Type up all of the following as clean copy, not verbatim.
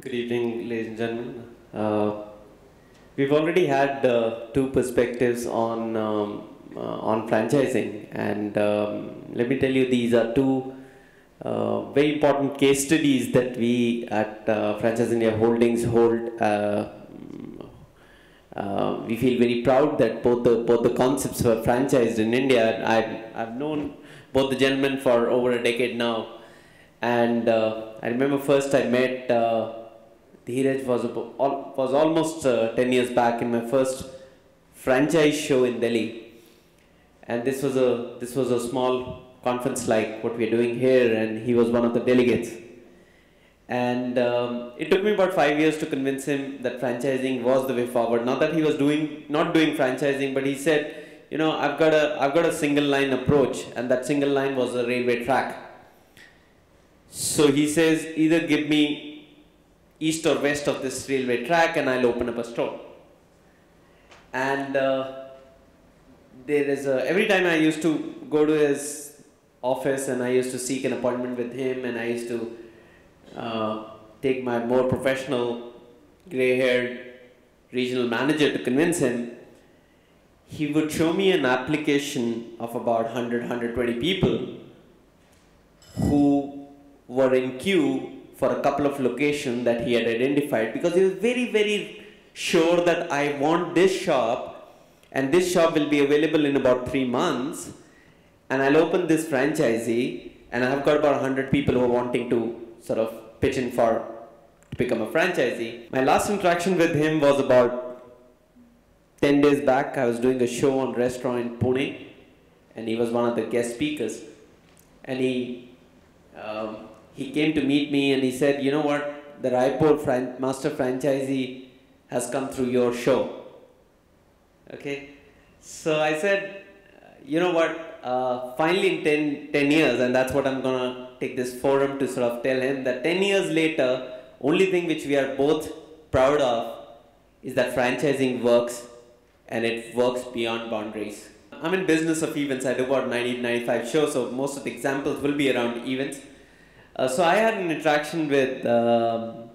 Good evening, ladies and gentlemen. We've already had two perspectives on franchising, and let me tell you, these are two very important case studies that we at Franchise India Holdings hold. We feel very proud that both the concepts were franchised in India. I've known both the gentlemen for over a decade now, and I remember first I met Dheeraj was almost 10 years back in my first franchise show in Delhi, and this was a small conference like what we're doing here, and he was one of the delegates. And it took me about 5 years to convince him that franchising was the way forward. Not that he was not doing franchising, but he said, you know, I've got a single line approach, and that single line was a railway track. So he says, either give me east or west of this railway track and I'll open up a store. And every time I used to go to his office and I used to seek an appointment with him, and I used to take my more professional gray-haired regional manager to convince him, he would show me an application of about 120 people who were in queue for a couple of locations that he had identified, because he was very, very sure that I want this shop, and this shop will be available in about 3 months, and I'll open this franchisee, and I've got about 100 people who are wanting to sort of pitch in to become a franchisee. My last interaction with him was about 10 days back. I was doing a show on restaurant in Pune, and he was one of the guest speakers, and he came to meet me and he said, you know what, the Raipur master franchisee has come through your show. Okay, so I said, you know what, finally in 10 years, and that's what I'm gonna take this forum to sort of tell him, that 10 years later, only thing which we are both proud of is that franchising works, and it works beyond boundaries. I'm in business of events. I do about 90-95 shows, so most of the examples will be around events. So I had an interaction with ma'am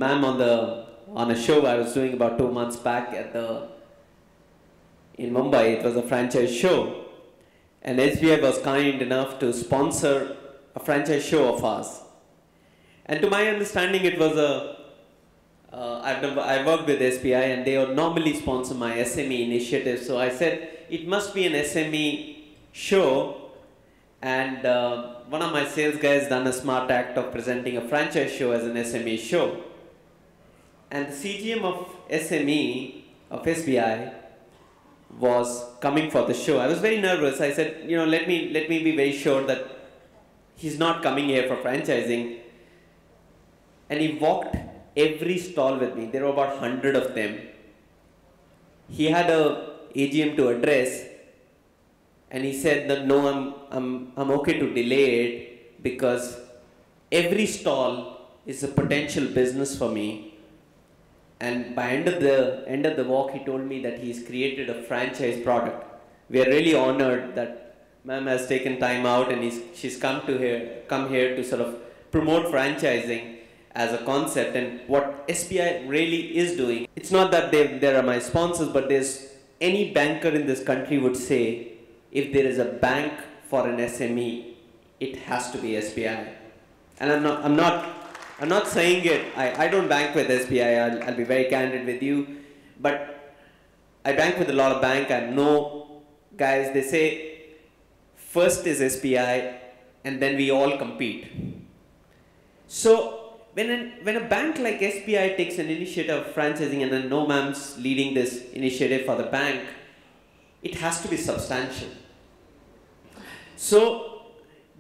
on a show I was doing about 2 months back in Mumbai. It was a franchise show, and SBI was kind enough to sponsor a franchise show of ours. And to my understanding, it was I worked with SBI, and they would normally sponsor my SME initiative. So I said, it must be an SME show. And one of my sales guys done a smart act of presenting a franchise show as an SME show. And the CGM of SME of SBI was coming for the show. I was very nervous. I said, you know, let me be very sure that he's not coming here for franchising. And he walked every stall with me. There were about 100 of them. He had a AGM to address, and he said that no, I'm okay to delay it because every stall is a potential business for me. And by end of the walk, he told me that he's created a franchise product. We are really honored that ma'am has taken time out, and she's come here to sort of promote franchising as a concept, and what SBI really is doing. It's not that they are my sponsors, but there's any banker in this country would say, if there is a bank for an SME, it has to be SBI. And I'm not saying it. I don't bank with SBI. I'll be very candid with you, but I bank with a lot of banks. I know guys. They say first is SBI, and then we all compete. So when a bank like SBI takes an initiative of franchising, and I know ma'am's leading this initiative for the bank, it has to be substantial. So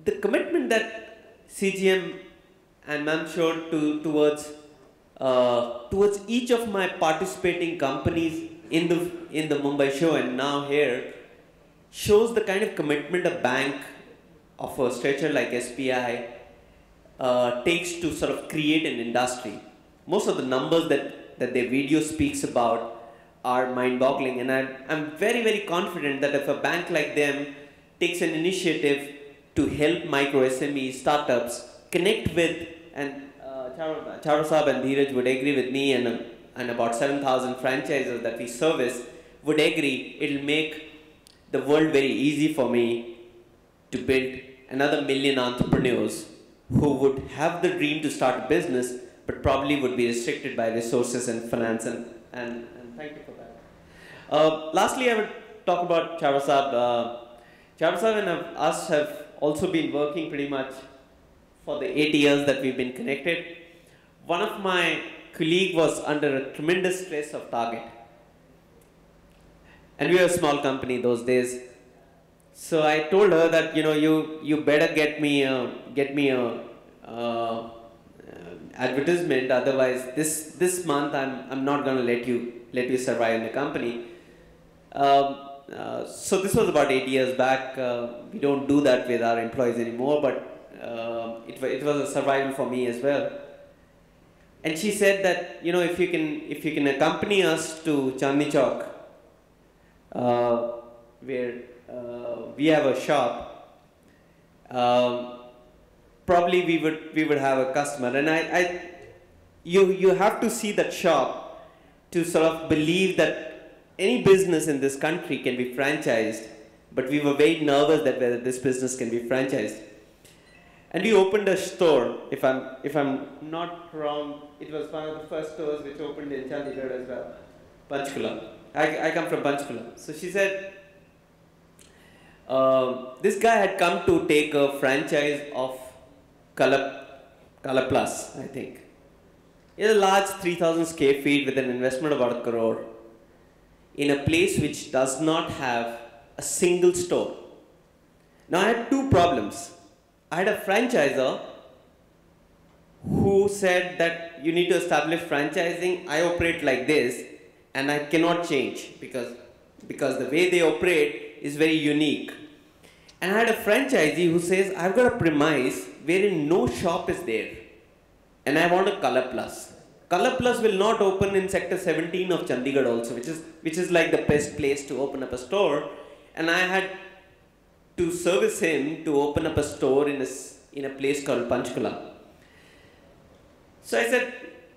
the commitment that CGM and ma'am showed towards each of my participating companies in the Mumbai show and now here shows the kind of commitment a bank of a stature like SBI takes to sort of create an industry. Most of the numbers that their video speaks about are mind-boggling, and I'm very, very confident that if a bank like them takes an initiative to help micro SME startups connect with, and Charo Saab and Dheeraj would agree with me, and about 7,000 franchises that we service would agree, it'll make the world very easy for me to build another million entrepreneurs who would have the dream to start a business, but probably would be restricted by resources and finance, and thank you for that. Lastly, I would talk about Charo Saab. Charo Saab and us have also been working pretty much for the 8 years that we've been connected. One of my colleagues was under a tremendous stress of target. And we were a small company those days. So I told her that, you better get me a advertisement, otherwise this month I'm not going to let you survive in the company. So this was about 8 years back. We don't do that with our employees anymore, but it was a survival for me as well. And she said that, if you can accompany us to Chandni Chowk, where we have a shop, probably we would have a customer. And you have to see that shop to sort of believe that any business in this country can be franchised, but we were very nervous that whether this business can be franchised. And we opened a store, if I'm not wrong, it was one of the first stores which opened in Chandigarh as well, Panchkula. I come from Panchkula. So she said, this guy had come to take a franchise of Color Plus, I think. It's a large 3,000 square feet with an investment of about 1 crore in a place which does not have a single store. Now I had two problems. I had a franchisor who said that you need to establish franchising. I operate like this and I cannot change because the way they operate is very unique. And I had a franchisee who says, I've got a premise wherein no shop is there and I want a Color Plus. Color Plus will not open in sector 17 of Chandigarh also, which is like the best place to open up a store. And I had to service him to open up a store in a place called Panchkula. So I said,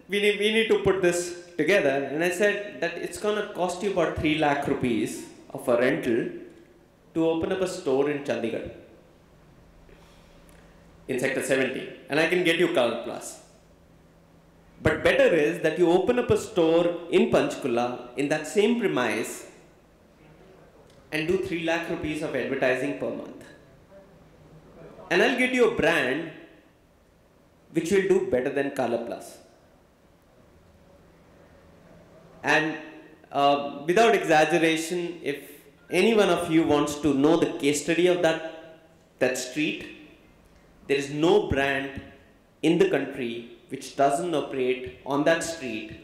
we need to put this together. And I said that it's going to cost you about 3 lakh rupees of a rental to open up a store in Chandigarh, in sector 17. And I can get you Color Plus. But better is that you open up a store in Panchkula in that same premise and do 3 lakh rupees of advertising per month. And I'll get you a brand which will do better than Color Plus. And without exaggeration, if any one of you wants to know the case study of that street, there is no brand in the country which doesn't operate on that street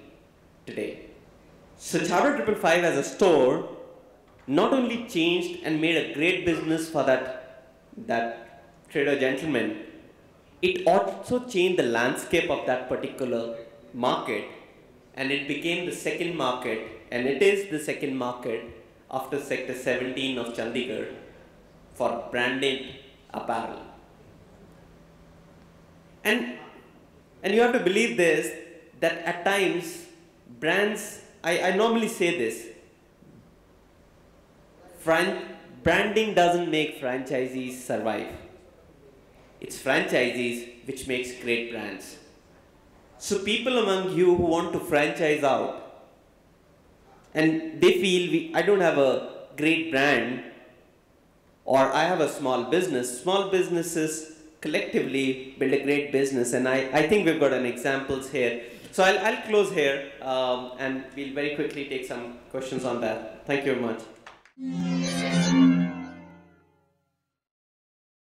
today. So Charo 555 as a store not only changed and made a great business for that trader gentleman, it also changed the landscape of that particular market, and it became the second market, and it is the second market after sector 17 of Chandigarh for branded apparel. And you have to believe this, that at times brands, I normally say this, branding doesn't make franchisees survive. It's franchisees which makes great brands. So people among you who want to franchise out and they feel I don't have a great brand or I have a small business, small businesses collectively build a great business, and I think we've got an examples here. So I'll close here and we'll very quickly take some questions on that. Thank you very much.